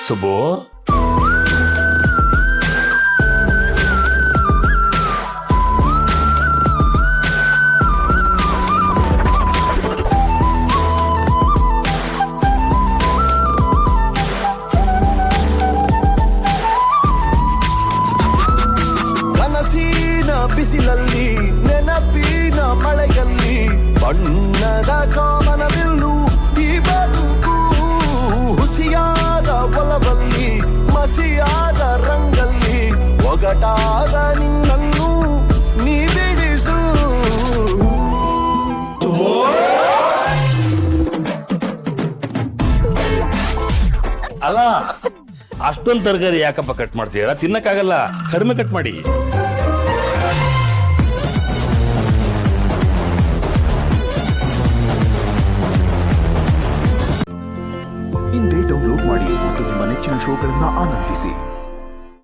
ಸುಬ್ಬು, ಕನಸಿನ ಬಿಸಿಲಲ್ಲಿ ನೆನಪಿನ ಮಳೆಯಲ್ಲಿ ಬಣ್ಣದ ಕಾಮನವಿಲ್ಲು ಈ ಬದುಕು ಹುಸಿಯಾದ ಒಲವಲ್ಲಿ ಮಸಿಯಾದ ರಂಗಲ್ಲಿ ಒಗಟಾದ ನಿನ್ನನ್ನು ನೀ ಬಿಡಿಸು. ಅಲ್ಲ ಅಷ್ಟೊಂದು ತರಕಾರಿ ಯಾಕಪ್ಪ ಕಟ್ ಮಾಡ್ತೀರಾ? ತಿನ್ನಕ್ಕಾಗಲ್ಲ, ಕಡಿಮೆ ಕಟ್ ಮಾಡಿ. ಇಂದೇ ಡೌನ್ಲೋಡ್ ಮಾಡಿ ಮತ್ತು ನಿಮ್ಮ ನೆಚ್ಚಿನ ಶೋಗಳನ್ನ ಆನಂದಿಸಿ.